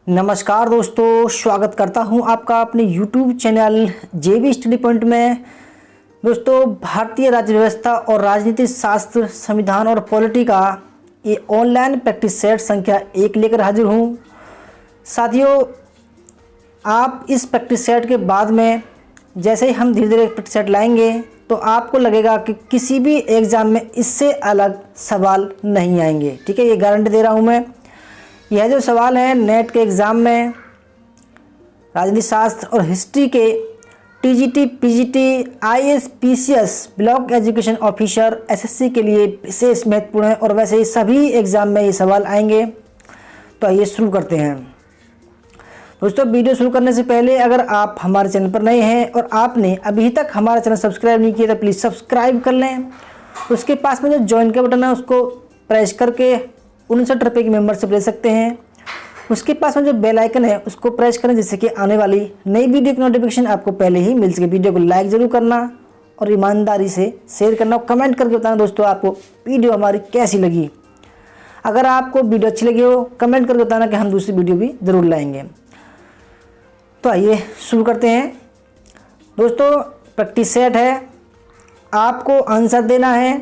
नमस्कार दोस्तों, स्वागत करता हूं आपका अपने YouTube channel JB study point में। दोस्तों, भारतीय राज्य व्यवस्था और राजनीतिक शास्त्र, संविधान और पॉलिटी का ये ऑनलाइन प्रैक्टिस सेट संख्या 1 लेकर हाजिर हूं। साथियों, आप इस प्रैक्टिस सेट के बाद में जैसे ही हम धीरे धीरे प्रैक्टिस सेट लाएंगे तो आपको लगेगा कि किसी भी एग्ज़ाम में इससे अलग सवाल नहीं आएंगे। ठीक है, ये गारंटी दे रहा हूँ मैं। यह जो सवाल है नेट के एग्ज़ाम में राजनीति शास्त्र और हिस्ट्री के TGT, PGT, IAS, PCS, block education officer, SSC के लिए विशेष महत्वपूर्ण है और वैसे ही सभी एग्ज़ाम में ये सवाल आएंगे। तो आइए शुरू करते हैं। दोस्तों, वीडियो शुरू करने से पहले अगर आप हमारे चैनल पर नए हैं और आपने अभी तक हमारा चैनल सब्सक्राइब नहीं किया तो प्लीज़ सब्सक्राइब कर लें। उसके पास में जो ज्वाइन का बटन है उसको प्रेस करके 59 रुपये की मेंबरशिप ले सकते हैं। उसके पास में जो बेल आइकन है उसको प्रेस करें जिससे कि आने वाली नई वीडियो की नोटिफिकेशन आपको पहले ही मिल सके। वीडियो को लाइक ज़रूर करना और ईमानदारी से शेयर करना और कमेंट करके बताना दोस्तों आपको वीडियो हमारी कैसी लगी। अगर आपको वीडियो अच्छी लगी हो कमेंट करके बताना कि हम दूसरी वीडियो भी ज़रूर लाएंगे। तो आइए शुरू करते हैं। दोस्तों, प्रैक्टिस सेट है, आपको आंसर देना है।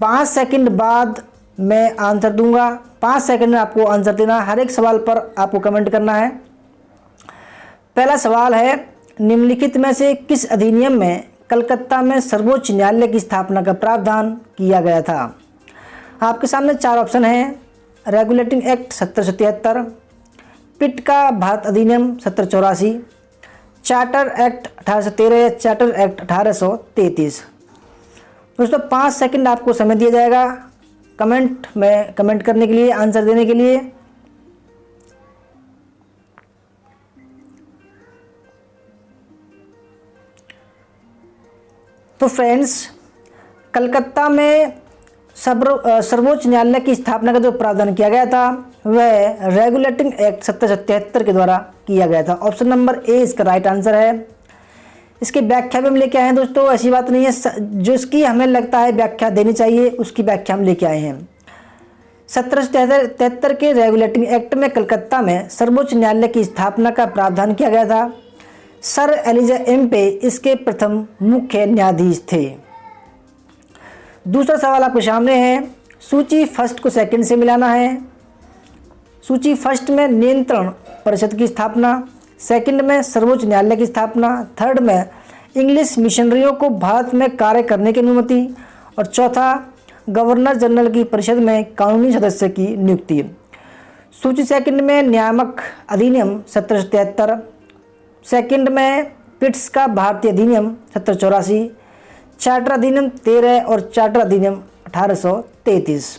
5 सेकंड बाद मैं आंसर दूंगा। 5 सेकंड में आपको आंसर देना है। हर एक सवाल पर आपको कमेंट करना है। पहला सवाल है, निम्नलिखित में से किस अधिनियम में कलकत्ता में सर्वोच्च न्यायालय की स्थापना का प्रावधान किया गया था? आपके सामने 4 ऑप्शन हैं। रेगुलेटिंग एक्ट 1773, पिट का भारत अधिनियम 1784, चार्टर एक्ट 1813 या चार्टर एक्ट 1833। दोस्तों, 5 सेकंड आपको समय दिया जाएगा कमेंट में कमेंट करने के लिए, आंसर देने के लिए। तो फ्रेंड्स, कलकत्ता में सर्वोच्च न्यायालय की स्थापना का जो प्रावधान किया गया था वह रेगुलेटिंग एक्ट 1773 के द्वारा किया गया था। ऑप्शन नंबर ए इसका राइट आंसर है। इसकी व्याख्या भी हम लेके आए हैं दोस्तों, ऐसी बात नहीं है, जो इसकी हमें लगता है व्याख्या देनी चाहिए उसकी व्याख्या हम लेके आए हैं। 1773 के रेगुलेटिंग एक्ट में कलकत्ता में सर्वोच्च न्यायालय की स्थापना का प्रावधान किया गया था। सर एलिजा एम्पे इसके प्रथम मुख्य न्यायाधीश थे। दूसरा सवाल आपके सामने है, सूची फर्स्ट को सेकंड से मिलाना है। सूची फर्स्ट में नियंत्रण परिषद की स्थापना, सेकंड में सर्वोच्च न्यायालय की स्थापना, थर्ड में इंग्लिश मिशनरियों को भारत में कार्य करने की अनुमति और चौथा गवर्नर जनरल की परिषद में कानूनी सदस्य की नियुक्ति। सूची सेकंड में नियामक अधिनियम 1773, सेकंड में पिट्स का भारतीय अधिनियम 1784, चार्टर अधिनियम 13 और चार्टर अधिनियम 1833।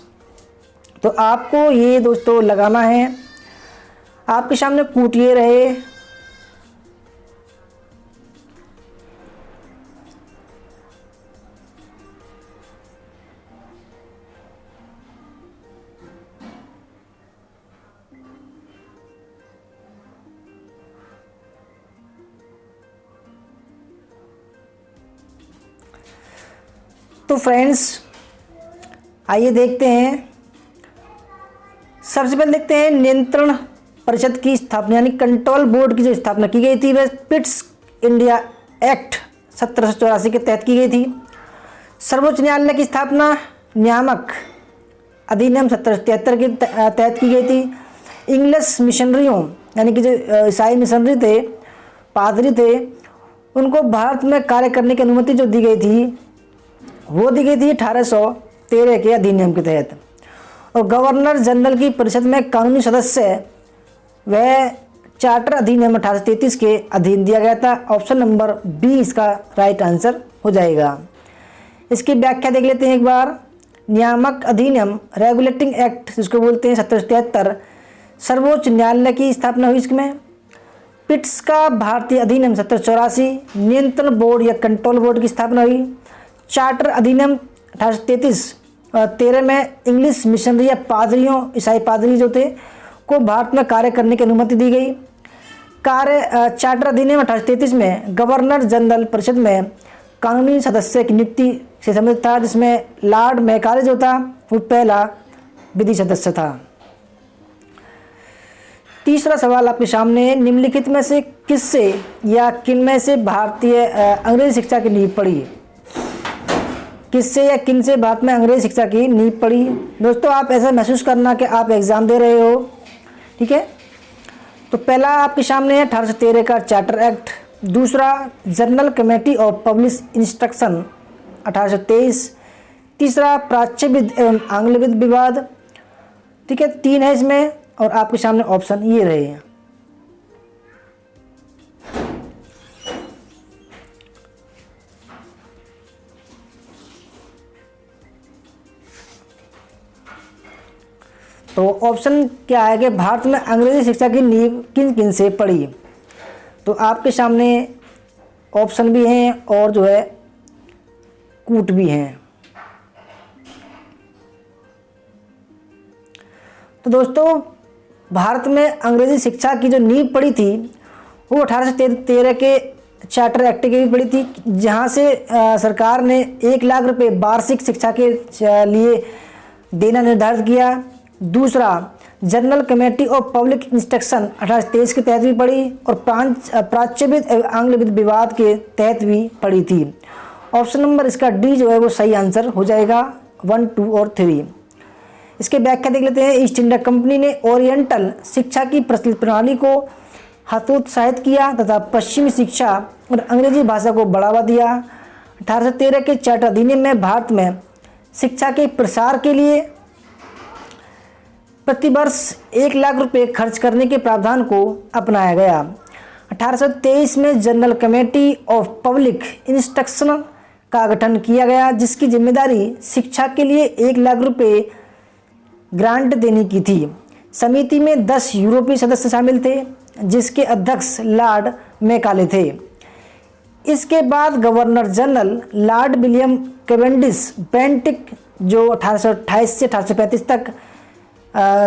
तो आपको ये दोस्तों लगाना है। आपके सामने कूटिए रहे। तो फ्रेंड्स, आइए देखते हैं। सबसे पहले देखते हैं नियंत्रण परिषद की स्थापना यानी कंट्रोल बोर्ड की जो स्थापना की गई थी वह पिट्स इंडिया एक्ट 1784 के तहत की गई थी। सर्वोच्च न्यायालय की स्थापना नियामक अधिनियम 1773 के तहत की गई थी। इंग्लिश मिशनरियों यानी कि जो ईसाई मिशनरी थे, पादरी थे, उनको भारत में कार्य करने की अनुमति जो दी गई थी वो दी गई थी 1813 के अधिनियम के तहत। और गवर्नर जनरल की परिषद में कानूनी सदस्य वह चार्टर अधिनियम 1833 के अधीन दिया गया था। ऑप्शन नंबर बी इसका राइट आंसर हो जाएगा। इसकी व्याख्या देख लेते हैं एक बार। नियामक अधिनियम रेगुलेटिंग एक्ट जिसको बोलते हैं 1773, सर्वोच्च न्यायालय की स्थापना हुई इसमें। पिट्स का भारतीय अधिनियम 1784, नियंत्रण बोर्ड या कंट्रोल बोर्ड की स्थापना हुई। चार्टर अधिनियम 1813 में इंग्लिश मिशनरी या पादरियों, ईसाई पादरी जो थे, को भारत में कार्य करने की अनुमति दी गई। चार्टर अधिनियम 1833 में गवर्नर जनरल परिषद में कानूनी सदस्य की नियुक्ति से संबंधित था, जिसमें लॉर्ड मैकाले जो था वो पहला विधि सदस्य था। तीसरा सवाल आपके सामने है, निम्नलिखित में से किससे या किन में से भारतीय अंग्रेजी शिक्षा की नींव पड़ी? किससे या किन से भारत में अंग्रेजी शिक्षा की नींव पड़ी? दोस्तों आप ऐसा महसूस करना कि आप एग्ज़ाम दे रहे हो, ठीक है। तो पहला आपके सामने है 1813 का चार्टर एक्ट, दूसरा general committee of public instruction 1823, तीसरा प्राच्यविद एवं आंग्लविद विवाद, ठीक है। 3 है इसमें और आपके सामने ऑप्शन ये रहे हैं। तो ऑप्शन क्या है कि भारत में अंग्रेजी शिक्षा की नींव किन किन से पड़ी? तो आपके सामने ऑप्शन भी हैं और जो है कूट भी हैं। तो दोस्तों भारत में अंग्रेजी शिक्षा की जो नींव पड़ी थी वो 1813 के चार्टर एक्ट की भी पड़ी थी, जहाँ से सरकार ने 1 लाख रुपए वार्षिक शिक्षा के लिए देना निर्धारित किया। दूसरा general committee of public instruction 1823 के तहत भी पड़ी और प्राच्यविद एवं आंग्लविद विवाद के तहत भी पड़ी थी। ऑप्शन नंबर इसका डी जो है वो सही आंसर हो जाएगा, 1, 2 और 3। इसके व्याख्या देख लेते हैं। ईस्ट इंडिया कंपनी ने ओरिएंटल शिक्षा की प्रचलित प्रणाली को हतोत्साहित किया तथा पश्चिमी शिक्षा और अंग्रेजी भाषा को बढ़ावा दिया। 1813 के चार्टर अधिनियम में भारत में शिक्षा के प्रसार के लिए प्रतिवर्ष 1 लाख रुपए खर्च करने के प्रावधान को अपनाया गया। 1823 में general committee of public instruction का गठन किया गया, जिसकी जिम्मेदारी शिक्षा के लिए 1 लाख रुपए ग्रांट देने की थी। समिति में 10 यूरोपीय सदस्य शामिल थे, जिसके अध्यक्ष लॉर्ड मैकाले थे। इसके बाद governor general Lord William Cavendish Bentinck, जो 1828 से 1835 तक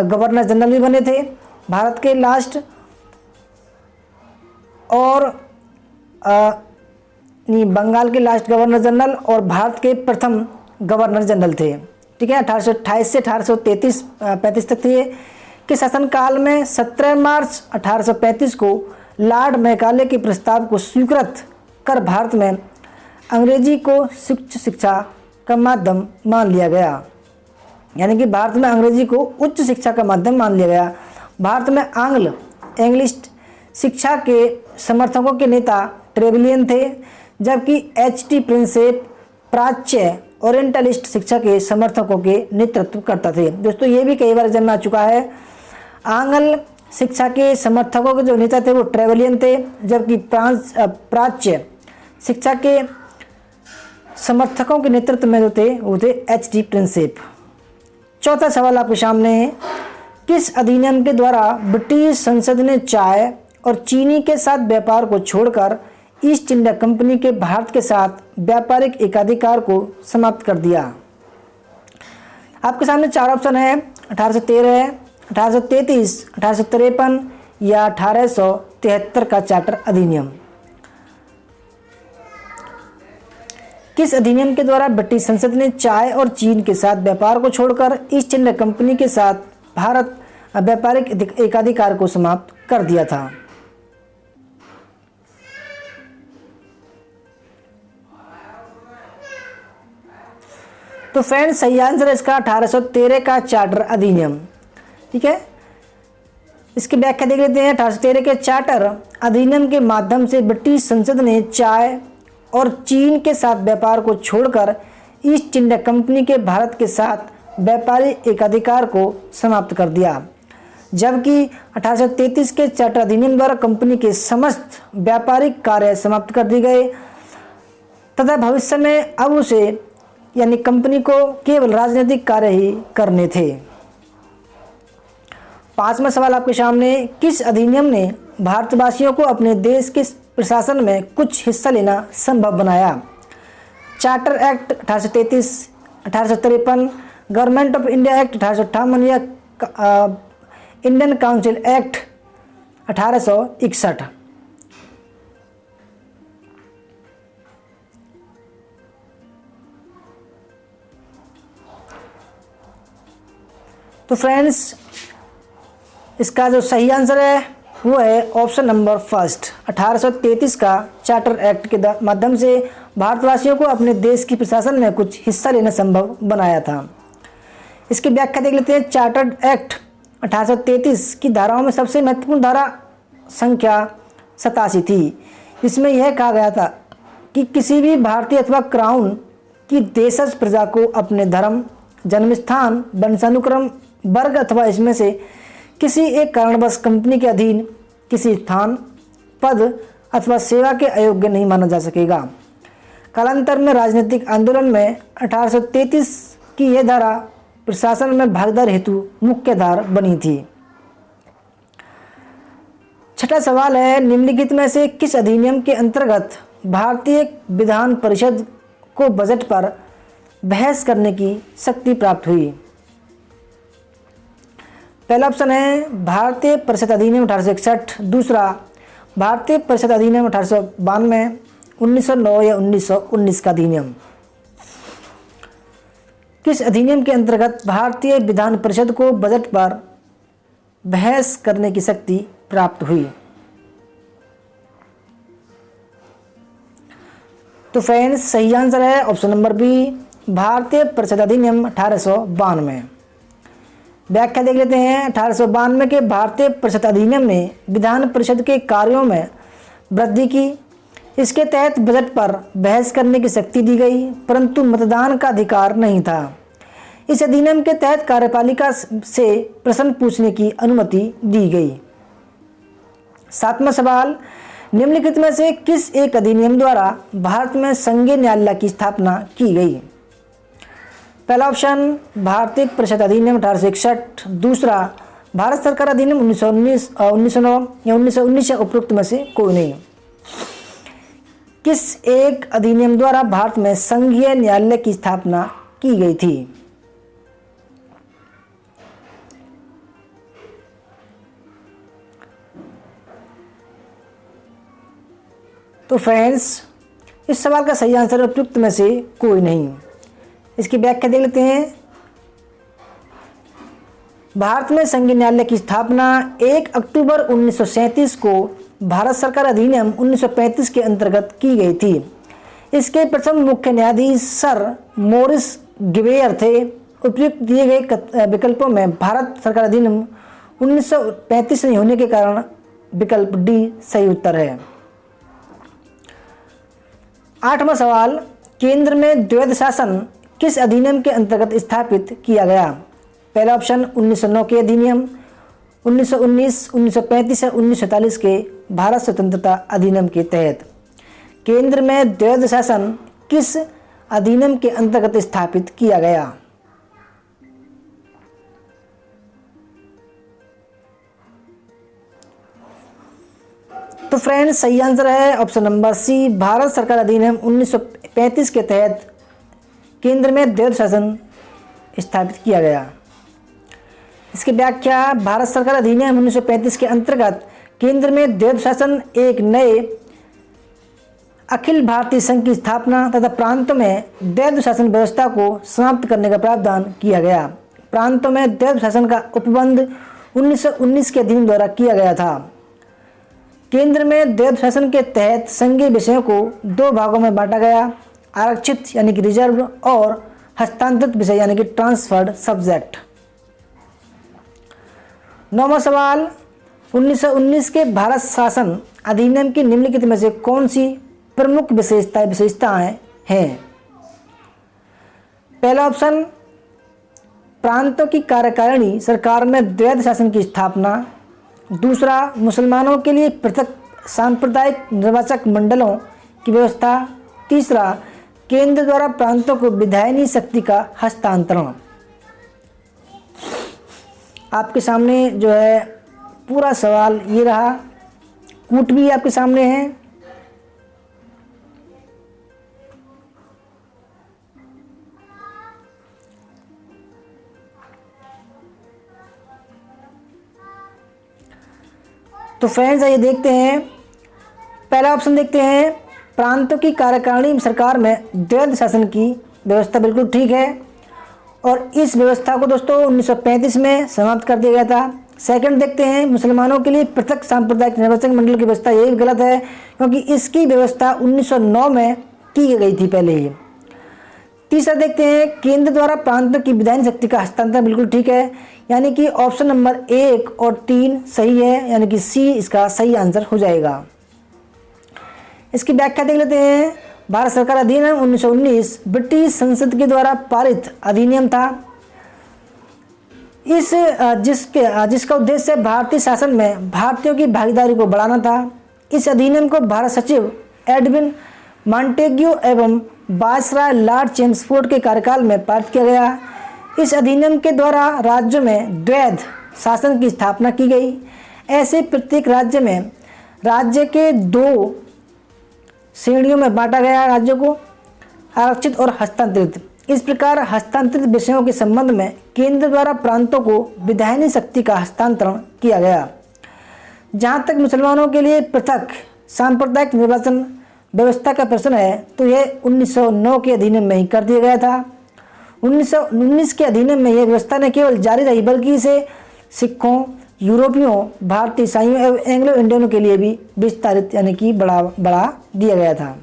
गवर्नर जनरल भी बने थे, भारत के लास्ट और बंगाल के लास्ट गवर्नर जनरल और भारत के प्रथम गवर्नर जनरल थे, ठीक है। 1828 से 1835 तक थे। के शासनकाल में 17 मार्च 1835 को लॉर्ड मैकाले के प्रस्ताव को स्वीकृत कर भारत में अंग्रेजी को उच्च शिक्षा का माध्यम मान लिया गया। यानी कि भारत में अंग्रेजी को उच्च शिक्षा का माध्यम मान लिया गया। भारत में इंग्लिश शिक्षा के समर्थकों के नेता ट्रेवलियन थे, जबकि एच.टी. प्रिंसेप प्राच्य ओरिएंटलिस्ट शिक्षा के समर्थकों के नेतृत्व करता थे। दोस्तों ये भी कई बार एग्जाम में आ चुका है। आंग्ल शिक्षा के समर्थकों के जो नेता थे वो ट्रेवलियन थे, जबकि प्राच्य शिक्षा के समर्थकों के नेतृत्व में जो थे वो थे एच.टी. प्रिंसेप। चौथा सवाल आपके सामने है, किस अधिनियम के द्वारा ब्रिटिश संसद ने चाय और चीनी के साथ व्यापार को छोड़कर ईस्ट इंडिया कंपनी के भारत के साथ व्यापारिक एकाधिकार को समाप्त कर दिया? आपके सामने 4 ऑप्शन है, 1813, 1833, 1853 या 1873 का चार्टर अधिनियम। किस अधिनियम के द्वारा ब्रिटिश संसद ने चाय और चीन के साथ व्यापार को छोड़कर ईस्ट इंडिया कंपनी के साथ भारत व्यापारिक एकाधिकार को समाप्त कर दिया था? तो फ्रेंड्स सही आंसर है इसका 1813 का चार्टर अधिनियम, ठीक है। इसकी व्याख्या देख लेते हैं। 1813 के चार्टर अधिनियम के माध्यम से ब्रिटिश संसद ने चाय और चीन के साथ व्यापार को छोड़कर ईस्ट इंडिया कंपनी के भारत के साथ व्यापारी एकाधिकार को समाप्त कर दिया, जबकि 1833 के चार्टर अधिनियम द्वारा कंपनी के समस्त व्यापारिक कार्य समाप्त कर दिए गए तथा भविष्य में अब उसे यानी कंपनी को केवल राजनीतिक कार्य ही करने थे। 5वां सवाल आपके सामने, किस अधिनियम ने भारतवासियों को अपने देश के प्रशासन में कुछ हिस्सा लेना संभव बनाया? Charter act 1833, 1853, government of India act 1858 या इंडियन काउंसिल एक्ट 1861? तो फ्रेंड्स इसका जो सही आंसर है वो है ऑप्शन नंबर फर्स्ट। 1833 का चार्टर एक्ट के माध्यम से भारतवासियों को अपने देश की प्रशासन में कुछ हिस्सा लेना संभव बनाया था। इसकी व्याख्या देख लेते हैं। चार्टर्ड एक्ट 1833 की धाराओं में सबसे महत्वपूर्ण धारा संख्या 87 थी। इसमें यह कहा गया था कि किसी भी भारतीय अथवा क्राउन की देशज प्रजा को अपने धर्म, जन्मस्थान, वंशानुक्रम, वर्ग अथवा इसमें से किसी एक कारणवश कंपनी के अधीन किसी स्थान, पद अथवा सेवा के अयोग्य नहीं माना जा सकेगा। कालांतर में राजनीतिक आंदोलन में 1833 की यह धारा प्रशासन में भागीदार हेतु मुख्य धार बनी थी। छठा सवाल है, निम्नलिखित में से किस अधिनियम के अंतर्गत भारतीय विधान परिषद को बजट पर बहस करने की शक्ति प्राप्त हुई? पहला ऑप्शन है भारतीय परिषद अधिनियम 1861, दूसरा भारतीय परिषद अधिनियम 1892, 1909 या 1919 का अधिनियम। किस अधिनियम के अंतर्गत भारतीय विधान परिषद को बजट पर बहस करने की शक्ति प्राप्त हुई? तो फ्रेंड्स सही आंसर है ऑप्शन नंबर बी, भारतीय परिषद अधिनियम 1892। व्याख्या देख लेते हैं। 1892 के भारतीय परिषद अधिनियम ने विधान परिषद के कार्यों में वृद्धि की। इसके तहत बजट पर बहस करने की शक्ति दी गई, परंतु मतदान का अधिकार नहीं था। इस अधिनियम के तहत कार्यपालिका से प्रश्न पूछने की अनुमति दी गई। सातवां सवाल, निम्नलिखित में से किस एक अधिनियम द्वारा भारत में संघीय न्यायालय की स्थापना की गई? पहला ऑप्शन भारतीय परिषद अधिनियम 1861, दूसरा भारत सरकार अधिनियम 1909 या 1919 या उपरोक्त में से कोई नहीं। किस एक अधिनियम द्वारा भारत में संघीय न्यायालय की स्थापना की गई थी? तो फ्रेंड्स इस सवाल का सही आंसर उपयुक्त में से कोई नहीं। इसकी व्याख्या देख लेते हैं। भारत में संघीय न्यायालय की स्थापना 1 अक्टूबर 1937 को भारत सरकार अधिनियम 1935 के अंतर्गत की गई थी। इसके प्रथम मुख्य न्यायाधीश सर मोरिस गिवेयर थे। उपयुक्त दिए गए विकल्पों में भारत सरकार अधिनियम 1935 नहीं होने के कारण विकल्प डी सही उत्तर है। आठवां सवाल, केंद्र में द्वैध शासन किस अधिनियम के अंतर्गत स्थापित किया गया? पहला ऑप्शन 1909 के अधिनियम, 1919, 1935 या 1947 के भारत स्वतंत्रता अधिनियम के तहत। केंद्र में द्वैध शासन किस अधिनियम के अंतर्गत स्थापित किया गया? तो फ्रेंड्स सही आंसर है ऑप्शन नंबर सी, भारत सरकार अधिनियम 1935 के तहत केंद्र में द्वैध शासन स्थापित किया गया। इसकी व्याख्या, भारत सरकार अधिनियम 1935 के अंतर्गत केंद्र में द्वैध शासन एक नए अखिल भारतीय संघ की स्थापना तथा प्रांतों में द्वैध शासन व्यवस्था को समाप्त करने का प्रावधान किया गया। प्रांतों में द्वैध शासन का उपबंध 1919 के अधिनियम द्वारा किया गया था। केंद्र में द्वैध शासन के तहत संघीय विषयों को दो भागों में बांटा गया, आरक्षित यानी कि रिजर्व और हस्तांतरित विषय यानी कि ट्रांसफर्ड सब्जेक्ट। नौवां सवाल, 1919 के भारत शासन अधिनियम की निम्नलिखित में से कौन सी प्रमुख विशेषताएं हैं? पहला ऑप्शन, प्रांतों की कार्यकारिणी सरकार में द्वैध शासन की स्थापना। दूसरा, मुसलमानों के लिए पृथक सांप्रदायिक निर्वाचक मंडलों की व्यवस्था। तीसरा, केंद्र द्वारा प्रांतों को विधायनी शक्ति का हस्तांतरण। आपके सामने जो है पूरा सवाल ये रहा, कूट भी आपके सामने है। तो फ्रेंड्स आइए देखते हैं, पहला ऑप्शन देखते हैं, प्रांतों की कार्यकारिणी सरकार में द्वैध शासन की व्यवस्था बिल्कुल ठीक है और इस व्यवस्था को दोस्तों 1935 में समाप्त कर दिया गया था। सेकंड देखते हैं, मुसलमानों के लिए पृथक सांप्रदायिक निर्वाचन मंडल की व्यवस्था, ये भी गलत है क्योंकि इसकी व्यवस्था 1909 में की गई थी पहले ही। तीसरा देखते हैं, केंद्र द्वारा प्रांतों की विधायी शक्ति का हस्तांतरण, बिल्कुल ठीक है, यानी कि ऑप्शन नंबर 1 और 3 सही है, यानी कि सी इसका सही आंसर हो जाएगा। इसकी व्याख्या देख लेते हैं। भारत सरकार अधिनियम 1919 ब्रिटिश संसद के द्वारा पारित अधिनियम था। जिसका उद्देश्य भारतीय शासन में भारतीयों की भागीदारी को बढ़ाना था। इस अधिनियम को भारत सचिव एडविन मॉन्टेग्यू एवं वायसराय लॉर्ड चेम्सफोर्ड के कार्यकाल में पारित किया गया। इस अधिनियम के द्वारा राज्यों में द्वैध शासन की स्थापना की गई। ऐसे प्रत्येक राज्य में राज्य के 2 श्रेणियों में बांटा गया राज्यों को, आरक्षित और हस्तांतरित। इस प्रकार हस्तांतरित विषयों के संबंध में केंद्र द्वारा प्रांतों को विधायी शक्ति का हस्तांतरण किया गया। जहाँ तक मुसलमानों के लिए पृथक सांप्रदायिक निर्वाचन व्यवस्था का प्रश्न है तो यह 1909 के अधिनियम में ही कर दिया गया था। 1919 के अधिनियम में यह व्यवस्था न केवल जारी रही बल्कि इसे सिखों, यूरोपियों, भारतीय ईसाइयों एवं एंग्लो इंडियनों के लिए भी विस्तारित यानी कि बढ़ा दिया गया था।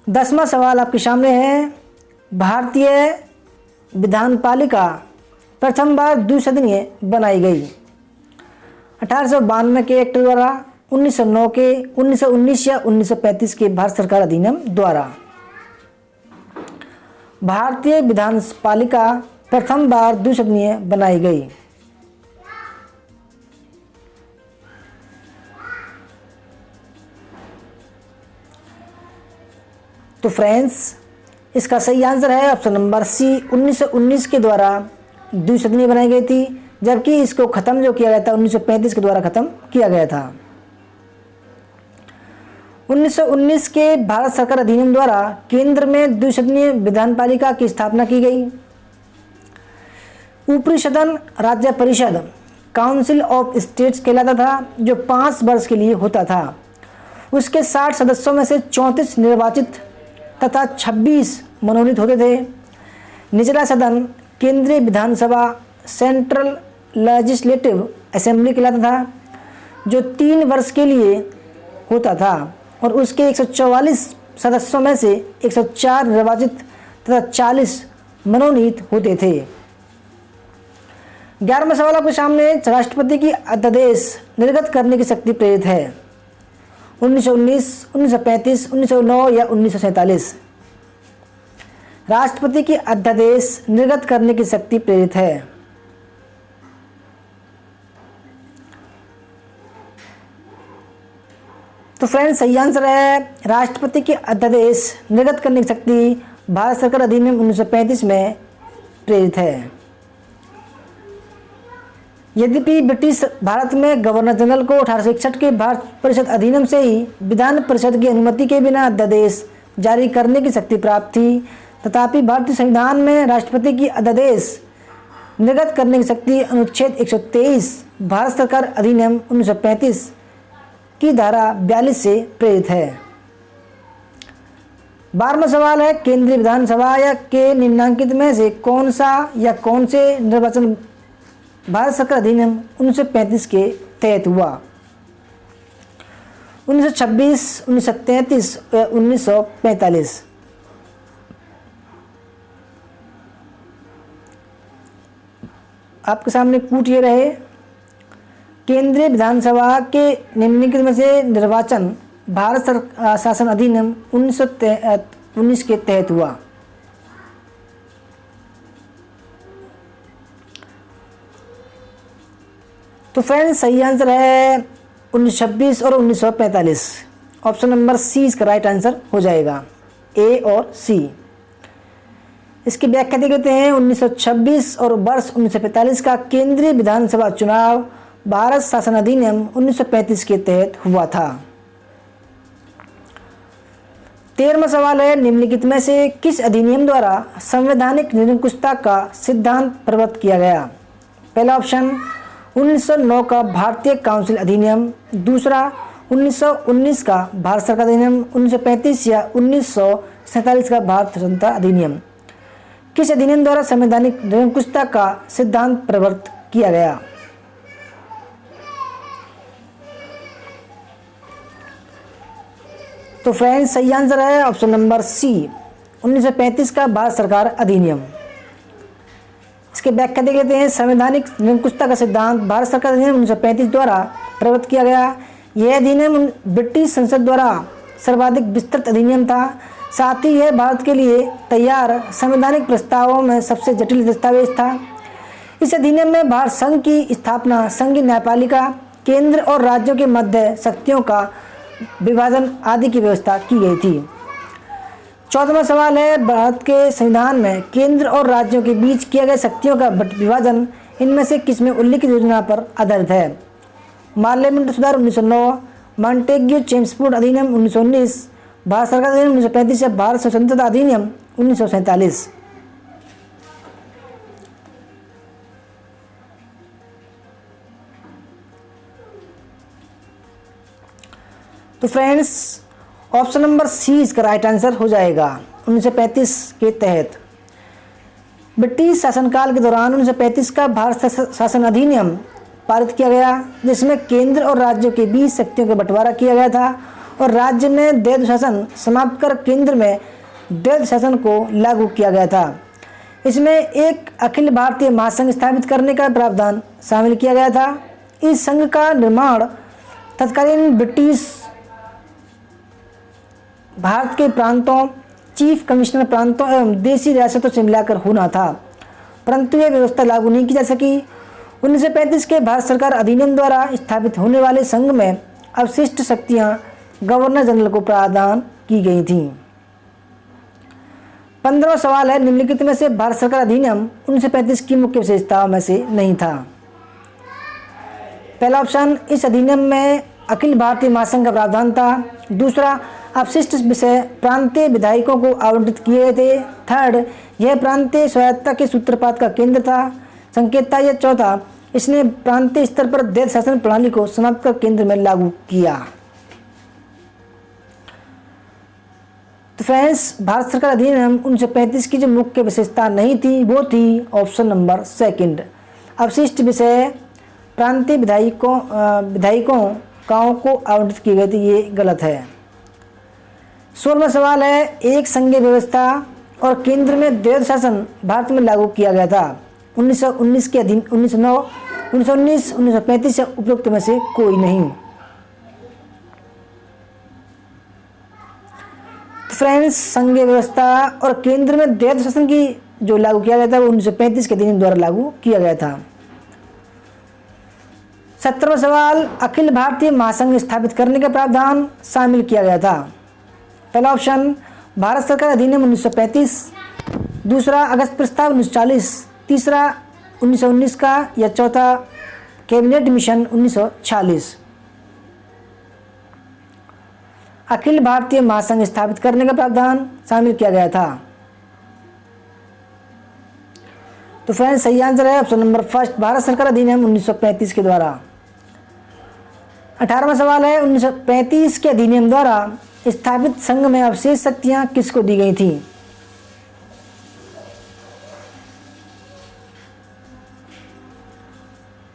10वां सवाल आपके सामने है। भारतीय विधानपालिका प्रथम बार द्विसदनीय बनाई गई 1892 के एक्ट द्वारा, 1909 के, 1919 या 1935 के भारत सरकार अधिनियम द्वारा। भारतीय विधानपालिका प्रथम बार द्विसदनीय बनाई गई। तो फ्रेंड्स, इसका सही आंसर है ऑप्शन नंबर सी, 1919 के द्वारा द्विसदनीय बनाई गई थी, जबकि इसको खत्म जो किया गया था 1935 के द्वारा खत्म किया गया था। 1919 के भारत सरकार अधिनियम द्वारा केंद्र में द्विसदनीय विधानपालिका की स्थापना की गई। ऊपरी सदन राज्य परिषद काउंसिल ऑफ स्टेट्स कहलाता था, जो 5 वर्ष के लिए होता था। उसके 60 सदस्यों में से 34 निर्वाचित तथा 26 मनोनीत होते थे। निचला सदन केंद्रीय विधानसभा सेंट्रल लेजिस्लेटिव असेंबली कहलाता था, जो 3 वर्ष के लिए होता था और उसके 144 सदस्यों में से 104 निर्वाचित तथा 40 मनोनीत होते थे। 11वां सवाल आपके सामने, राष्ट्रपति की अध्यादेश निर्गत करने की शक्ति प्रेरित है 1919, 1935, 1909 या 1947। राष्ट्रपति की अध्यादेश निर्गत करने की शक्ति प्रेरित है। तो फ्रेंड्स, सही आंसर है राष्ट्रपति की अध्यादेश निर्गत करने की शक्ति भारत सरकार अधिनियम 1935 में प्रेरित है। यद्यपि ब्रिटिश भारत में गवर्नर जनरल को 1861 के भारत परिषद अधिनियम से ही विधान परिषद की अनुमति के बिना अध्यादेश जारी करने की शक्ति प्राप्त थी, तथापि भारतीय संविधान में राष्ट्रपति की अध्यादेश निर्गत करने की शक्ति अनुच्छेद 123 भारत सरकार अधिनियम 1935 की धारा 42 से प्रेरित है। 12वां सवाल है, केंद्रीय विधानसभा या के निम्नलिखित में से कौन सा या कौन से निर्वाचन भारत सरकार अधिनियम 1935 के तहत हुआ? 1926, 1933 या 1945। आपके सामने कूट ये रहे, केंद्रीय विधानसभा के निम्नलिखित में से निर्वाचन भारत शासन अधिनियम 1919 के तहत हुआ। तो फ्रेंड्स, सही आंसर है 1926 और 1945। ऑप्शन नंबर सी इसका राइट आंसर हो जाएगा, ए और सी। इसकी व्याख्या देख लेते हैं। 1926 और वर्ष 1945 का केंद्रीय विधानसभा चुनाव भारत शासन अधिनियम 1935 के तहत हुआ था। 13वां सवाल है, निम्नलिखित में से किस अधिनियम द्वारा संवैधानिक निरंकुशता का सिद्धांत प्रवर्तित किया गया? पहला ऑप्शन 1909 का भारतीय काउंसिल अधिनियम, दूसरा 1919 का भारत सरकार अधिनियम, 1935 या 1947 का भारत स्वतंत्रता अधिनियम। किस अधिनियम द्वारा संवैधानिक निरंकुशता का सिद्धांत प्रवर्तित किया गया? तो फ्रेंड्स सही आंसर है ऑप्शन नंबर सी, 1935 का भारत सरकार अधिनियम। इसके व्याख्या देख लेते हैं। संवैधानिक निरंकुशता का सिद्धांत भारत सरकार अधिनियम 1935 द्वारा प्रवर्तित किया गया। यह अधिनियम ब्रिटिश संसद द्वारा सर्वाधिक विस्तृत अधिनियम था। साथ ही यह भारत के लिए तैयार संवैधानिक प्रस्तावों में सबसे जटिल दस्तावेज था। इस अधिनियम में भारत संघ की स्थापना, संघीय न्यायपालिका, केंद्र और राज्यों के मध्य शक्तियों का विभाजन आदि की व्यवस्था की गई थी। 14वां सवाल है, भारत के संविधान में केंद्र और राज्यों के बीच किए गए शक्तियों का विभाजन इनमें से किसमें उल्लिखित योजना पर आधारित है? पार्लियामेंट सुधार 1909, मॉन्टेग्यू चेम्सफोर्ड अधिनियम 1919, भारत सरकार अधिनियम 1935 या भारत स्वतंत्रता अधिनियम 1947। तो फ्रेंड्स ऑप्शन नंबर सी इसका राइट आंसर हो जाएगा। 1935 के तहत ब्रिटिश शासनकाल के दौरान 1935 का भारत शासन अधिनियम पारित किया गया, जिसमें केंद्र और राज्यों के बीच शक्तियों का बंटवारा किया गया था और राज्य में द्वैध शासन समाप्त कर केंद्र में द्वैध शासन को लागू किया गया था। इसमें एक अखिल भारतीय महासंघ स्थापित करने का प्रावधान शामिल किया गया था। इस संघ का निर्माण तत्कालीन ब्रिटिश भारत के प्रांतों, चीफ कमिश्नर प्रांतों एवं देशी रियासतों से मिलाकर होना था, परंतु यह व्यवस्था लागू नहीं की जा सकी। 1935 के भारत सरकार अधिनियम द्वारा स्थापित होने वाले संघ में अवशिष्ट शक्तियां गवर्नर जनरल को प्रदान की गई थीं। 15वां सवाल है, निम्नलिखित में से भारत सरकार अधिनियम 1935 की मुख्य विशेषताओं में से नहीं था? पहला ऑप्शन, इस अधिनियम में अखिल भारतीय महासंघ का प्रावधान था। दूसरा, अवशिष्ट विषय प्रांतीय विधायकों को आवंटित किए गए थे। थर्ड, यह प्रांतीय स्वायत्तता के सूत्रपात का केंद्र था, संकेत था। यह चौथा, इसने प्रांतीय स्तर पर द्वैध शासन प्रणाली को समाप्त कर केंद्र में लागू किया। तो फ्रेंड्स भारत सरकार अधिनियम 1935 की जो मुख्य विशेषता नहीं थी वो थी ऑप्शन नंबर सेकंड, अवशिष्ट विषय प्रांतीय विधायकों को आवंटित किए गए थे। ये गलत है। 16वां सवाल है, एक संघीय व्यवस्था और केंद्र में द्वैध शासन भारत में लागू किया गया था 1919 के अधीन 1909, 1919, 1935 या उपयुक्त में से कोई नहीं। तो फ्रेंड्स संघीय व्यवस्था और केंद्र में द्वैध शासन की जो लागू किया गया था वो 1935 के अधिनियम द्वारा लागू किया गया था। 17वां सवाल, अखिल भारतीय महासंघ स्थापित करने का प्रावधान शामिल किया गया था। पहला ऑप्शन, भारत सरकार अधिनियम 1935, दूसरा अगस्त प्रस्ताव 1940, तीसरा 1919 का या चौथा कैबिनेट मिशन 1946। अखिल भारतीय महासंघ स्थापित करने का प्रावधान शामिल किया गया था। तो फ्रेंड्स सही आंसर है ऑप्शन नंबर फर्स्ट, भारत सरकार अधिनियम 1935 के द्वारा। 18वां सवाल है, 1935 के अधिनियम द्वारा स्थापित संघ में अवशेष शक्तियां किसको दी गई थी?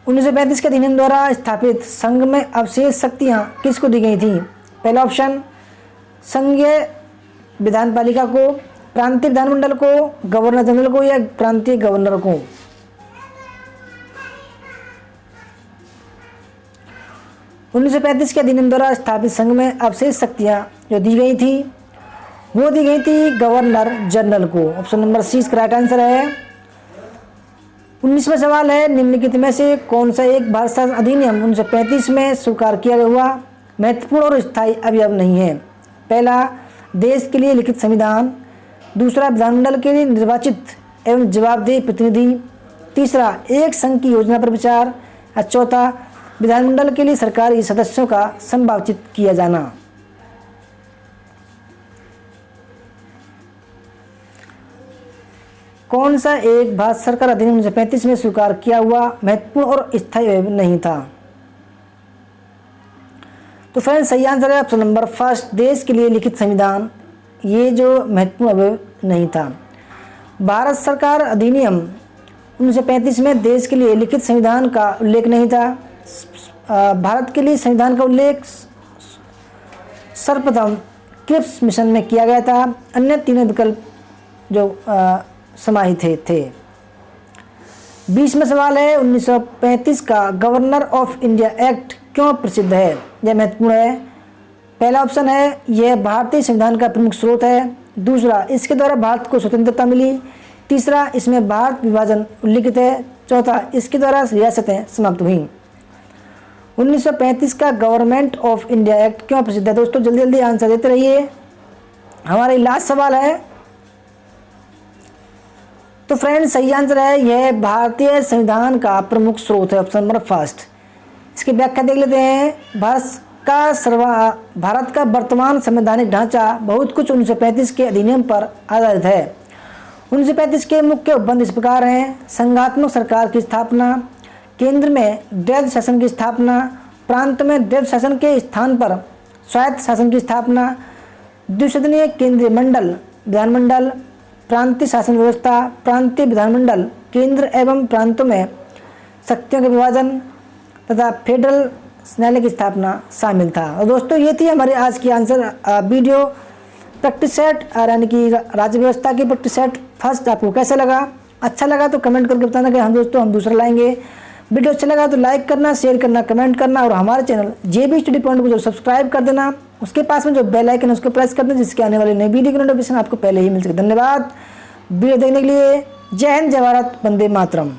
उन्नीस के अधिनियम द्वारा स्थापित संघ में अवशेष शक्तियां किसको दी गई थी? पहला ऑप्शन, संघीय विधानपालिका को, प्रांतीय विधानमंडल को, गवर्नर जनरल को या प्रांतीय गवर्नर को। 1935 के अधिनियम द्वारा स्थापित संघ में अवशेष शक्तियां जो दी गई थी वो दी गई थी गवर्नर जनरल को। ऑप्शन नंबर सी इसका राइट आंसर है। 19वां सवाल है, निम्नलिखित में से कौन सा एक भारत शासन अधिनियम 1935 में स्वीकार किया हुआ महत्वपूर्ण और स्थायी अवयव नहीं है? पहला, देश के लिए लिखित संविधान, दूसरा विधानमंडल के लिए निर्वाचित एवं जवाबदेह प्रतिनिधि, तीसरा एक संघ की योजना पर विचार और चौथा विधानमंडल के लिए सरकारी सदस्यों का संभावित किया जाना। कौन सा एक भारत सरकार अधिनियम 1935 में स्वीकार किया हुआ महत्वपूर्ण और स्थायी अवयव नहीं था? तो फ्रेंड्स सही आंसर है ऑप्शन नंबर फर्स्ट, देश के लिए लिखित संविधान। ये जो महत्वपूर्ण अवयव नहीं था। भारत सरकार अधिनियम 1935 में देश के लिए लिखित संविधान का उल्लेख नहीं था। भारत के लिए संविधान का उल्लेख सर्वप्रथम क्रिप्स मिशन में किया गया था। अन्य तीनों विकल्प जो समाहित थे। 20वां सवाल है, 1935 का गवर्नर ऑफ इंडिया एक्ट क्यों प्रसिद्ध है? यह महत्वपूर्ण है। पहला ऑप्शन है, यह भारतीय संविधान का प्रमुख स्रोत है। दूसरा, इसके द्वारा भारत को स्वतंत्रता मिली। तीसरा, इसमें भारत विभाजन उल्लिखित है। चौथा, इसके द्वारा रियासतें समाप्त हुई। 1935 का गवर्नमेंट ऑफ इंडिया एक्ट क्यों प्रसिद्ध है? दोस्तों जल्दी जल्दी आंसर देते रहिए। हमारा लास्ट सवाल है, तो फ्रेंड्स सही आंसर है, यह भारतीय संविधान का प्रमुख स्रोत है, ऑप्शन नंबर फर्स्ट। इसकी व्याख्या देख लेते हैं। भारत का वर्तमान संवैधानिक ढांचा बहुत कुछ 1935 के अधिनियम पर आधारित है। 1935 के मुख्य उपबंध इस प्रकार हैं: संघात्मक सरकार की स्थापना, केंद्र में द्वैध शासन की स्थापना, प्रांत में द्वैध शासन के स्थान पर स्वायत्त शासन की स्थापना, द्विसदनीय केंद्रीय मंडल विधानमंडल, प्रांतीय शासन व्यवस्था, प्रांतीय विधानमंडल, केंद्र एवं प्रांतों में शक्तियों के विभाजन तथा फेडरल न्यायालय की स्थापना शामिल था। और दोस्तों ये थी हमारे आज की आंसर वीडियो प्रैक्टिस सेट, यानी कि राज्य व्यवस्था की प्रैक्टिस सेट फर्स्ट। आपको कैसा लगा? अच्छा लगा तो कमेंट करके बताना कि हम दूसरा लाएंगे। वीडियो अच्छा लगा तो लाइक करना, शेयर करना, कमेंट करना और हमारे चैनल JB स्टडी पॉइंट को जो सब्सक्राइब कर देना। उसके पास में जो बेल आइकन है उसको प्रेस कर देना, जिसके आने वाले नई वीडियो की नोटिफिकेशन आपको पहले ही मिल सके। धन्यवाद वीडियो देखने के लिए। जय हिंद, जय भारत, वंदे मातरम।